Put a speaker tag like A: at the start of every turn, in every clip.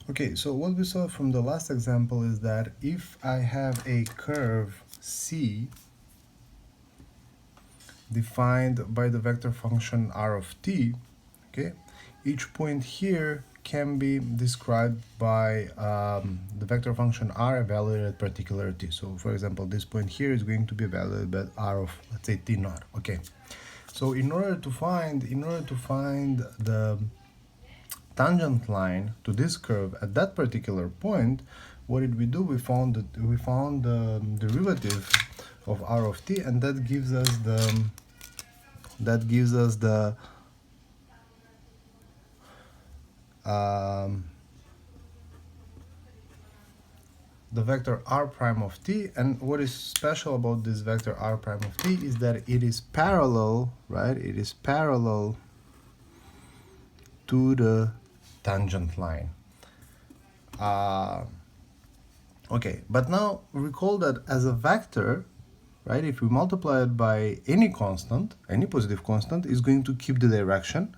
A: Okay, so what we saw from the last example is that if I have a curve C defined by the vector function r of t, okay, each point here can be described by the vector function r evaluated at particular t. So for example, this point here is going to be evaluated by r of, let's say, t naught. Okay, so in order to find the tangent line to this curve at that particular point, what did we do? We found the derivative of r of t, and that gives us um, the vector r prime of t. And what is special about this vector r prime of t is that it is parallel, right? It is parallel to the tangent line. Okay, but now recall that as a vector, right, if we multiply it by any constant, any positive constant, is going to keep the direction.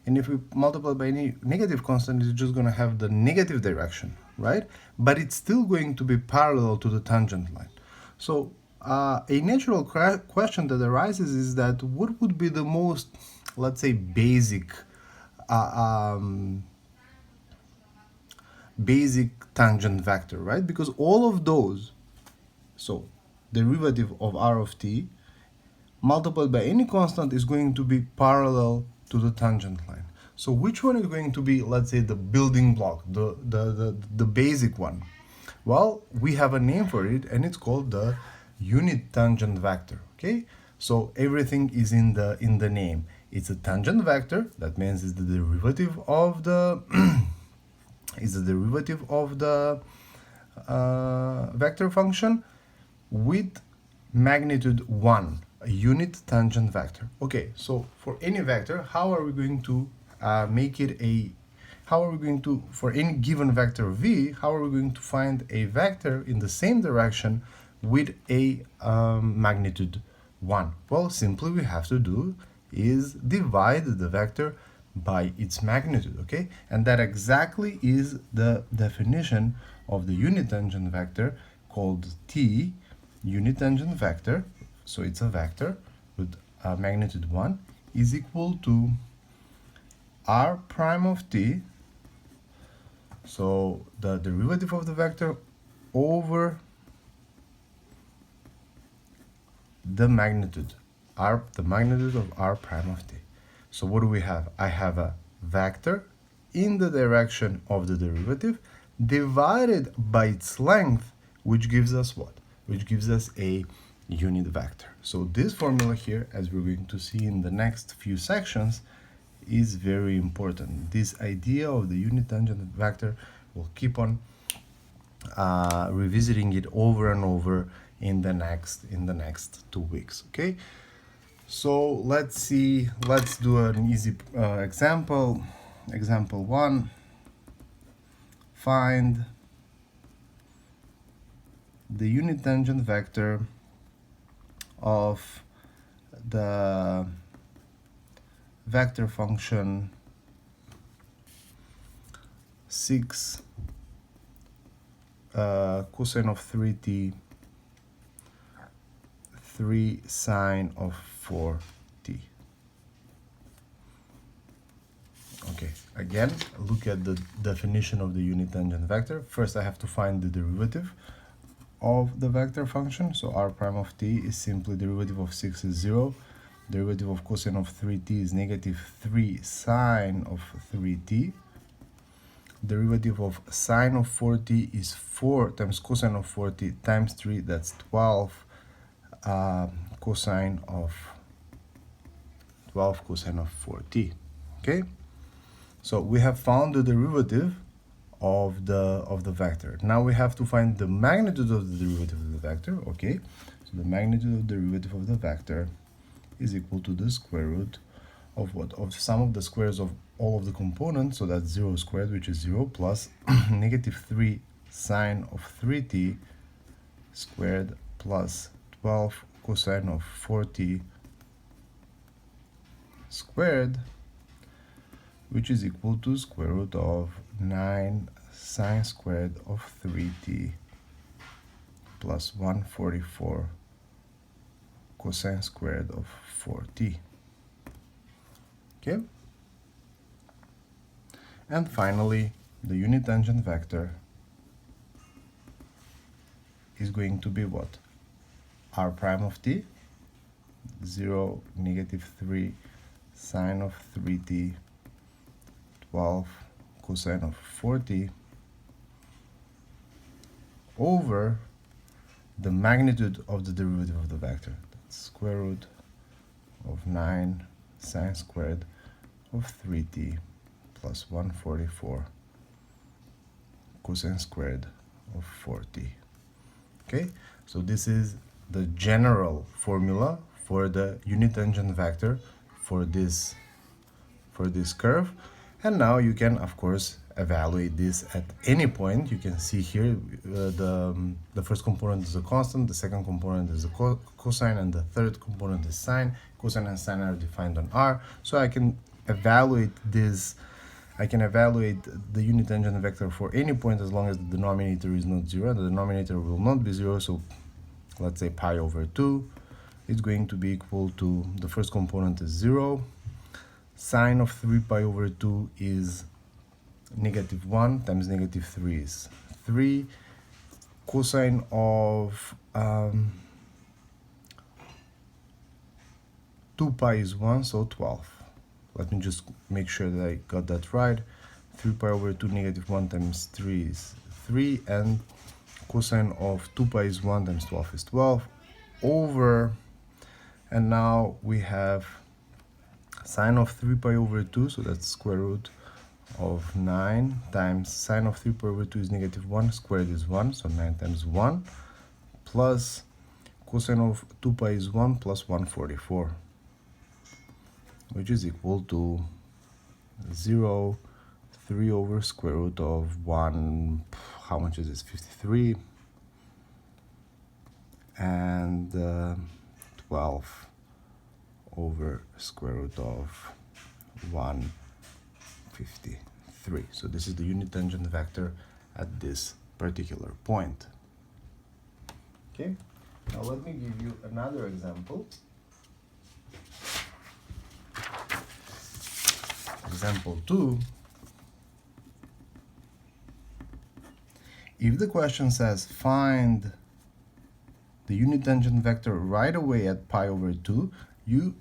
A: And if we multiply by any negative constant, it's just going to have the negative direction, right? But it's still going to be parallel to the tangent line. So a natural question that arises is that what would be the most, let's say, basic tangent vector, right? Because all of those, so derivative of r of t multiplied by any constant is going to be parallel to the tangent line. So which one is going to be, let's say, the building block, the basic one? Well, we have a name for it, and it's called the unit tangent vector. Okay, so everything is in the name. It's a tangent vector. That means it's the derivative of the vector function with magnitude 1, a unit tangent vector. Okay, so for any vector, how are we going to for any given vector v, how are we going to find a vector in the same direction with a magnitude 1? Well, simply we have to do is divide the vector by its magnitude, okay? And that exactly is the definition of the unit tangent vector called t, unit tangent vector. So it's a vector with magnitude 1 is equal to r prime of t, so the derivative of the vector over the magnitude of r prime of t. So what do we have? I have a vector in the direction of the derivative divided by its length, which gives us what? Which gives us a unit vector. So this formula here, as we're going to see in the next few sections, is very important. This idea of the unit tangent vector, we'll keep on revisiting it over and over in the next 2 weeks. Okay, so let's do an easy example. Example 1, find the unit tangent vector of the vector function 6 cosine of 3t 3 sine of 4t. Okay, again, look at the definition of the unit tangent vector. First, I have to find the derivative of the vector function. So r prime of t is simply derivative of 6 is 0. Derivative of cosine of 3t is negative 3 sine of 3t. Derivative of sine of 4t is 4 times cosine of 4t times 3, that's 12 cosine of 4t. Okay, so we have found the derivative of the vector. Now we have to find the magnitude of the derivative of the vector. Okay, so the magnitude of the derivative of the vector is equal to the square root of what? Of sum of the squares of all of the components, so that's 0 squared, which is 0, plus negative 3 sine of 3t squared plus 12 cosine of 4t squared, which is equal to square root of 9 sine squared of 3t plus 144 cosine squared of 4t. Okay? And finally, the unit tangent vector is going to be what? R prime of t, 0, -3 sine of 3t, 12 cosine of 4t, over the magnitude of the derivative of the vector. That's square root of 9 sine squared of 3t plus 144 cosine squared of 4t. Okay, so this is the general formula for the unit tangent vector for this curve. And now you can, of course, evaluate this at any point. You can see here the first component is a constant, the second component is a cosine, and the third component is sine. Cosine and sine are defined on R, so I can evaluate this. I can evaluate the unit tangent vector for any point as long as the denominator is not 0. The denominator will not be 0, so let's say pi over 2 is going to be equal to, the first component is 0. Sine of 3 pi over 2 is -1 times -3 is 3. Cosine of 2 pi is 1, so 12. Let me just make sure that I got that right. 3 pi over 2 -1 times 3 is 3, and cosine of 2 pi is 1 times 12 is 12, over, and now we have sine of 3 pi over 2, so that's square root of 9 times sine of 3 pi over 2 is -1, squared is 1, so 9 times 1, plus cosine of 2 pi is 1 plus 144, which is equal to 0, 3 over square root of 1, how much is this, 53, and 12 over square root of 153. So this is the unit tangent vector at this particular point. Okay, now let me give you another example. Example 2. If the question says find the unit tangent vector right away at pi over 2, you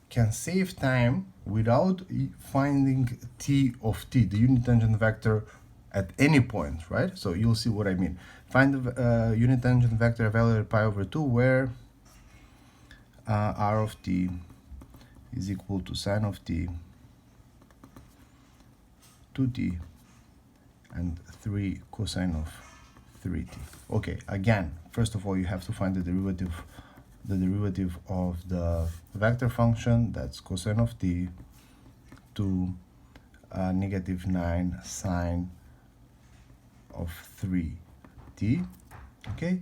A: can save time without finding t of t, the unit tangent vector at any point, right? So you'll see what I mean. Find the unit tangent vector evaluated at pi over 2 where r of t is equal to sine of t, 2t, and 3 cosine of 3t. Okay, again, first of all, you have to find the derivative of the vector function, that's cosine of t, to -9 sine of 3t. Okay,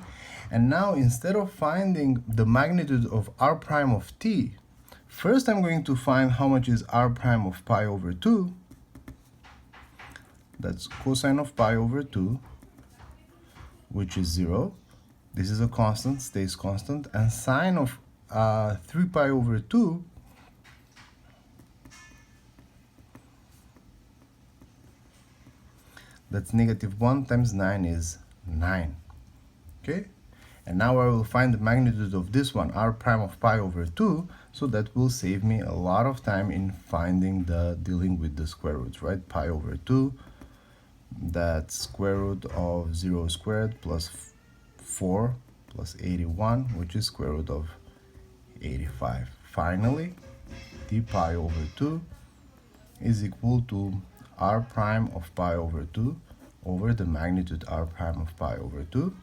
A: and now instead of finding the magnitude of r prime of t, first I'm going to find how much is r prime of pi over 2. That's cosine of pi over 2, which is 0. This is a constant, stays constant, and sine of 3 pi over 2 that's -1 times 9 is 9. Okay, and now I will find the magnitude of this one, r prime of pi over 2, so that will save me a lot of time in finding dealing with the square roots, right? Pi over 2, that's square root of 0 squared plus 4 plus 81, which is square root of 85. Finally, d pi over 2 is equal to r prime of pi over 2 over the magnitude r prime of pi over 2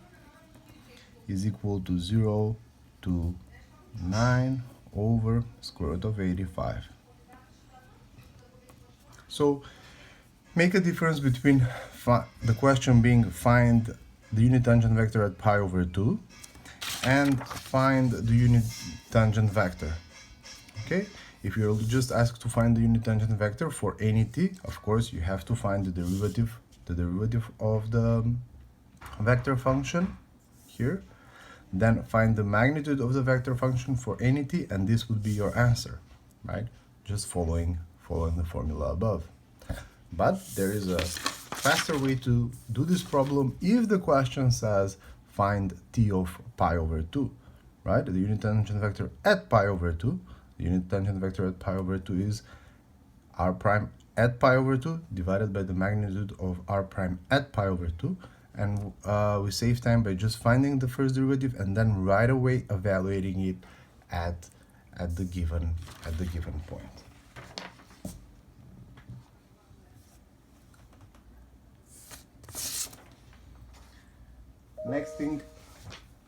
A: is equal to 0 to 9 over square root of 85. So make a difference between the question being find the unit tangent vector at pi over 2 and find the unit tangent vector. Okay, if you're just asked to find the unit tangent vector for any t, of course you have to find the the derivative of the vector function here, then find the magnitude of the vector function for any t, and this would be your answer, right? Just following the formula above. But there is a faster way to do this problem if the question says find t of pi over 2, right? The unit tangent vector at pi over 2, the unit tangent vector at pi over 2 is r prime at pi over 2 divided by the magnitude of r prime at pi over 2, and we save time by just finding the first derivative and then right away evaluating it at the given point.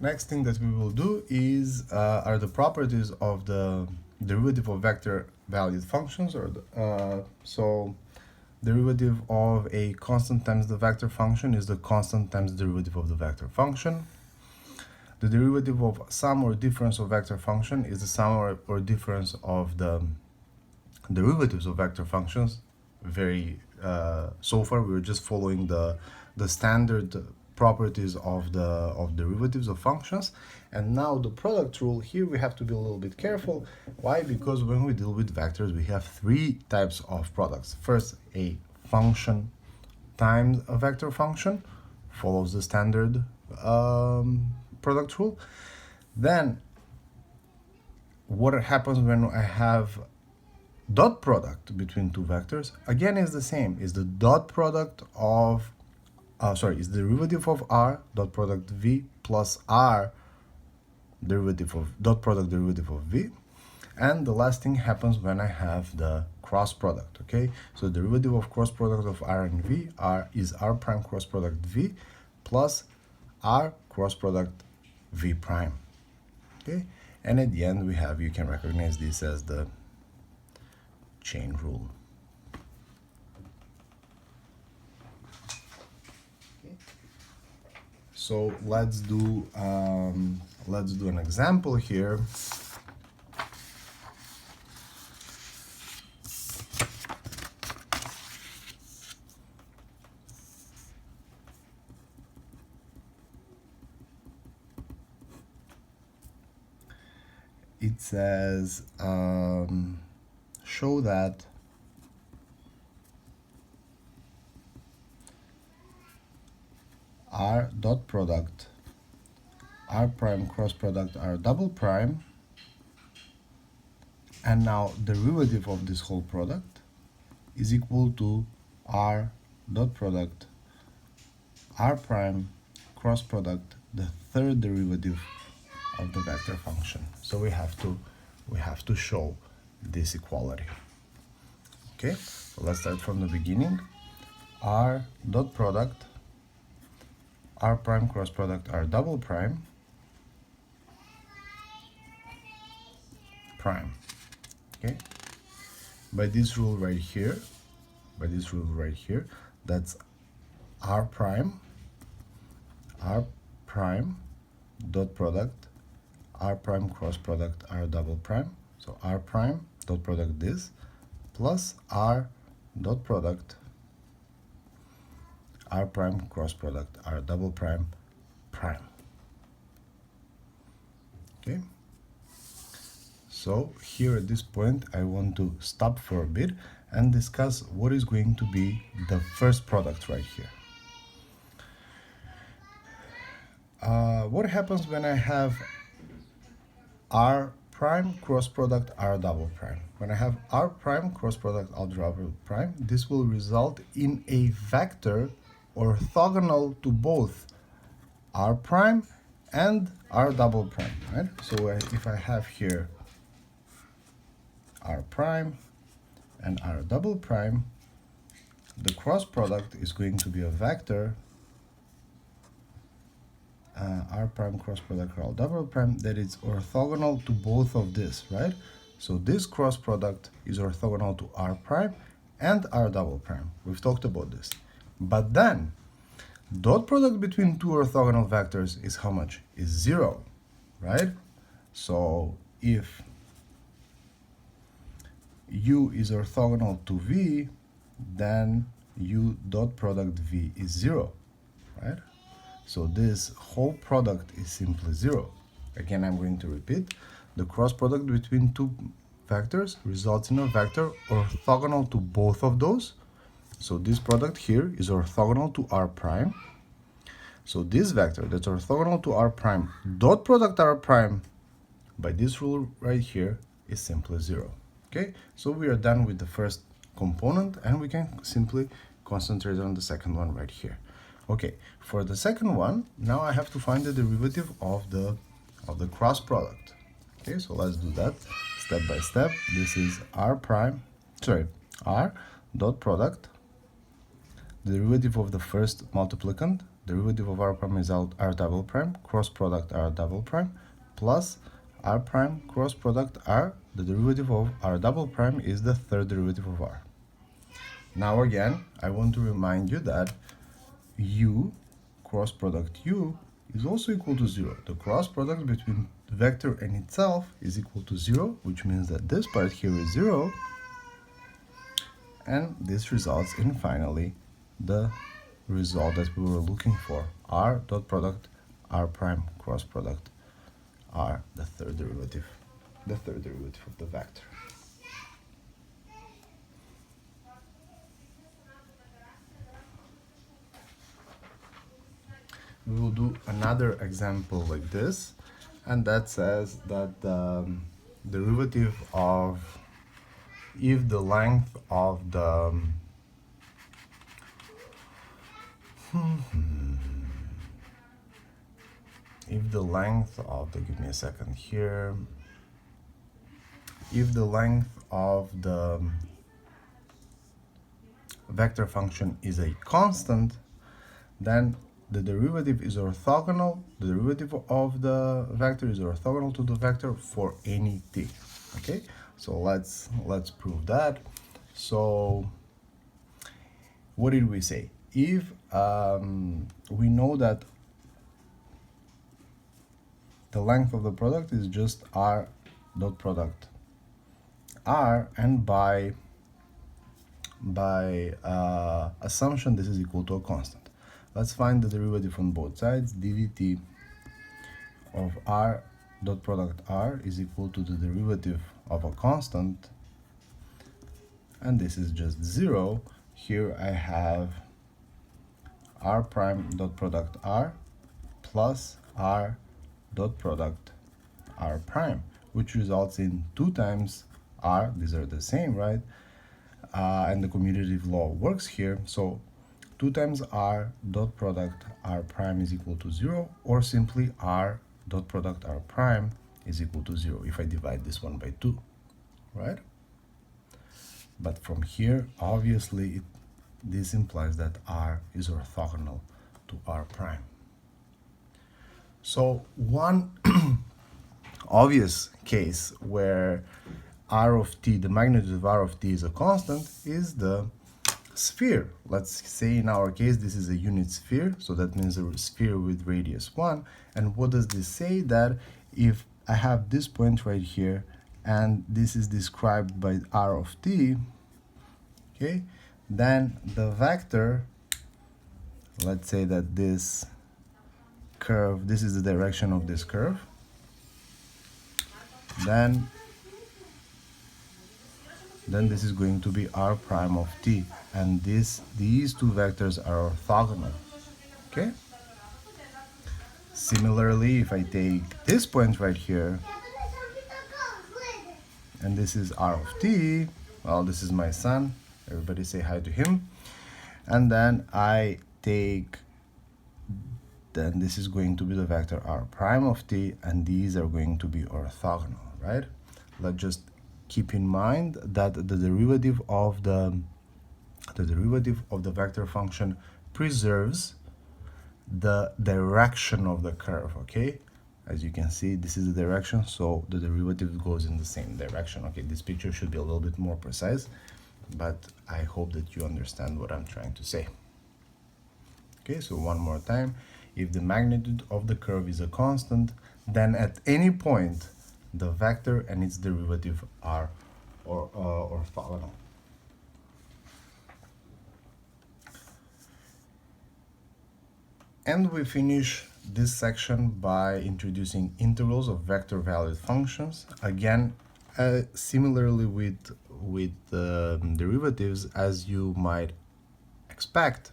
A: Next thing that we will do is are the properties of the derivative of vector valued functions, or so derivative of a constant times the vector function is the constant times the derivative of the vector function. The derivative of sum or difference of vector function is the sum or difference of the derivatives of vector functions. So far we were just following the standard properties of derivatives of functions, and now the product rule. Here we have to be a little bit careful. Why? Because when we deal with vectors, we have three types of products. First, a function times a vector function follows the standard product rule. Then what happens when I have dot product between two vectors? Again, is the same, is the dot product of is the derivative of r dot product v plus r derivative of dot product derivative of v. And the last thing happens when I have the cross product. Okay, so the derivative of cross product of r and v is r prime cross product v plus r cross product v prime. Okay, and at the end we have, you can recognize this as the chain rule. So let's do an example here. It says show that r dot product r prime cross product r double prime, and now derivative of this whole product is equal to r dot product r prime cross product the third derivative of the vector function. So we have to show this equality. Okay, so let's start from the beginning. R dot product r prime cross product r double prime prime. Okay, by this rule right here, that's r prime dot product r prime cross product r double prime. So r prime dot product this plus r dot product r prime cross product r double prime prime. Okay, so here at this point I want to stop for a bit and discuss what is going to be the first product right here. What happens when I have r prime cross product r double prime? When I have r prime cross product r double prime, this will result in a vector orthogonal to both r prime and r double prime, right? So if I have here r prime and r double prime, the cross product is going to be a vector r prime cross product r double prime that is orthogonal to both of this, right? So this cross product is orthogonal to r prime and r double prime. We've talked about this. But then dot product between two orthogonal vectors is how much? Is 0, right? So if u is orthogonal to v, then u dot product v is 0, right? So this whole product is simply 0. Again, I'm going to repeat. The cross product between two vectors results in a vector orthogonal to both of those. So this product here is orthogonal to r prime. So this vector that's orthogonal to r prime dot product r prime by this rule right here is simply 0. Okay, so we are done with the first component and we can simply concentrate on the second one right here. Okay, for the second one, now I have to find the derivative of the cross product. Okay, so let's do that step by step. This is r dot product. The derivative of the first multiplicand, derivative of r prime is r double prime, cross product r double prime, plus r prime cross product r, the derivative of r double prime is the third derivative of r. Now again, I want to remind you that u cross product u is also equal to 0. The cross product between the vector and itself is equal to 0, which means that this part here is 0, and this results in finally the result that we were looking for, r dot product r prime cross product r, the third derivative of the vector. We will do another example like this, and that says that the derivative of, if the length of the give me a second here, if the length of the vector function is a constant, then the derivative is orthogonal, the derivative of the vector is orthogonal to the vector for any t. Okay, so let's prove that. So what did we say? If we know that the length of the product is just r dot product r, and by assumption this is equal to a constant. Let's find the derivative on both sides. ddt of r dot product r is equal to the derivative of a constant, and this is just 0. Here I have r prime dot product r plus r dot product r prime, which results in 2 times r. These are the same, right? And the commutative law works here. So 2 times r dot product r prime is equal to 0, or simply r dot product r prime is equal to 0 if I divide this one by 2, right? But from here, obviously, this implies that r is orthogonal to r prime. So one obvious case where r of t, the magnitude of r of t is a constant, is the sphere. Let's say in our case this is a unit sphere, so that means a sphere with radius 1. And what does this say? That if I have this point right here and this is described by r of t, okay, then the vector, let's say that this curve, this is the direction of this curve, then this is going to be r prime of t, and these two vectors are orthogonal. Okay, similarly, if I take this point right here and this is r of t, well, this is my son, everybody say hi to him, and then I take, then this is going to be the vector r prime of t, and these are going to be orthogonal, right? Let's just keep in mind that the derivative of the vector function preserves the direction of the curve. Okay, as you can see, this is the direction, so the derivative goes in the same direction. Okay, this picture should be a little bit more precise, but I hope that you understand what I'm trying to say. Okay, so one more time, if the magnitude of the curve is a constant, then at any point the vector and its derivative are orthogonal. And we finish this section by introducing integrals of vector valued functions. Again, similarly with derivatives, as you might expect,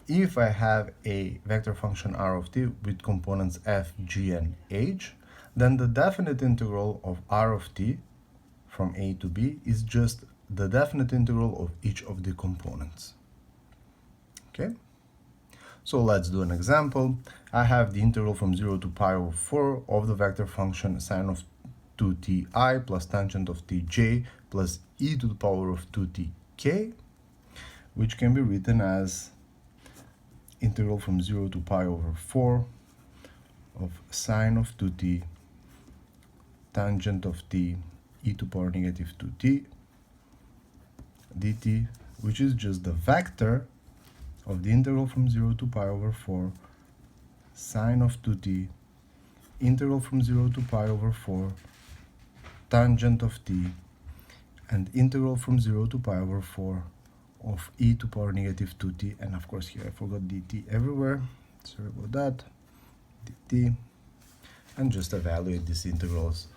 A: if I have a vector function r of t with components f, g, and h, then the definite integral of r of t from a to b is just the definite integral of each of the components. Okay? So let's do an example. I have the integral from 0 to pi over 4 of the vector function sine of 2ti plus tangent of tj plus e to the power of 2tk, which can be written as integral from 0 to pi over 4 of sine of 2t tangent of t e to the power negative 2t dt, which is just the vector of the integral from 0 to pi over 4 sine of 2t integral from 0 to pi over 4 tangent of t and integral from 0 to pi over 4 of e to the power negative 2t, and of course here I forgot dt everywhere, sorry about that, dt, and just evaluate these integrals.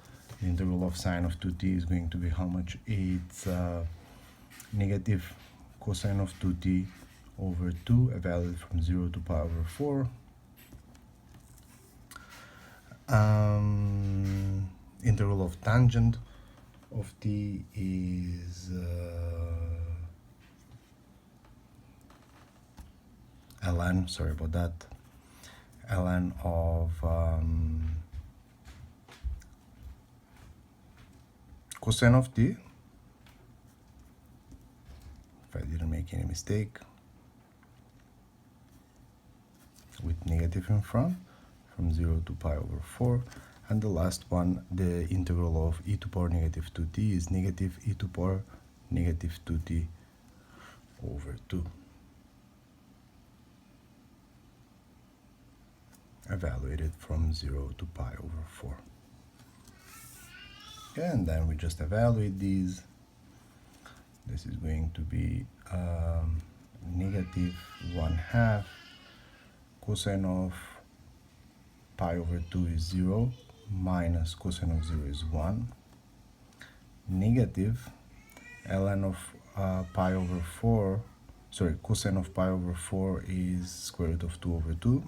A: The integral of sine of 2t is going to be how much? It's negative cosine of 2t over 2, evaluated from 0 to pi over 4. Integral of tangent of t is ln, sorry about that, ln of cosine of t, if I didn't make any mistake, with negative in front, from 0 to pi over 4. And the last one, the integral of e to the power negative 2t is negative e to the power negative 2t over 2. Evaluated from 0 to pi over 4. Okay, and then we just evaluate these. This is going to be negative 1/2 cosine of pi over 2 is 0 minus cosine of 0 is 1, negative ln of pi over 4, sorry, cosine of pi over 4 is square root of 2 over 2,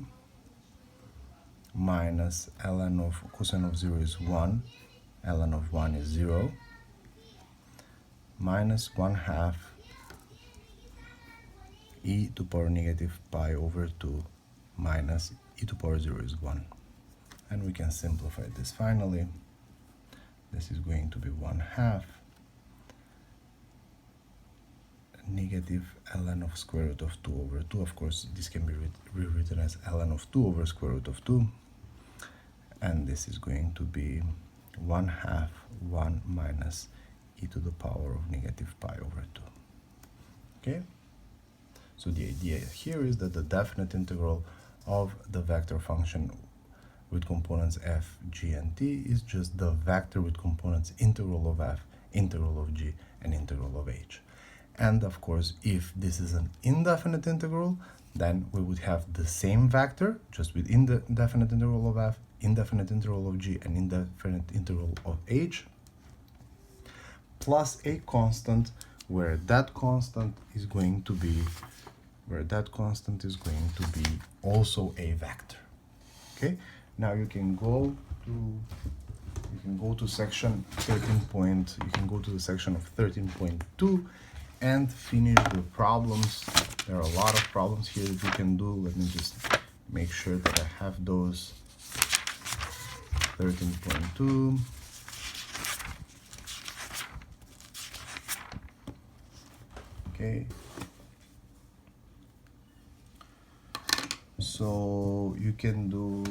A: minus ln of cosine of 0 is 1, ln of 1 is 0, minus 1/2 e to the power negative pi over 2 minus e to the power 0 is 1. And we can simplify this finally. This is going to be 1/2 negative ln of square root of 2 over 2. Of course, this can be rewritten as ln of 2 over square root of 2. And this is going to be 1/2 1 minus e to the power of negative pi over 2. Okay? So the idea here is that the definite integral of the vector function with components f, g, and t is just the vector with components integral of f, integral of g, and integral of h. And of course, if this is an indefinite integral, then we would have the same vector, just with indefinite integral of f, indefinite integral of g, and indefinite integral of h, plus a constant where that constant is going to be also a vector. Okay, now you can go to section 13 you can go to the section of 13.2 and finish the problems. There are a lot of problems here that you can do. Let me just make sure that I have those. 13.2. Okay, so you can do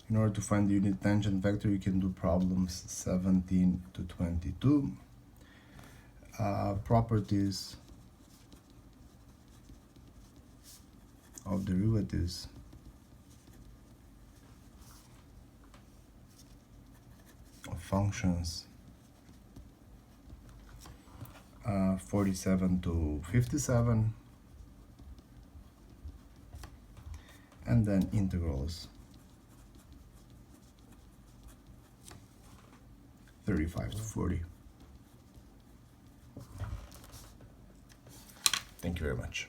A: in order to find the unit tangent vector, you can do problems 17 to 22. Properties of derivatives functions 47 to 57, and then integrals 35 to 40. Thank you very much.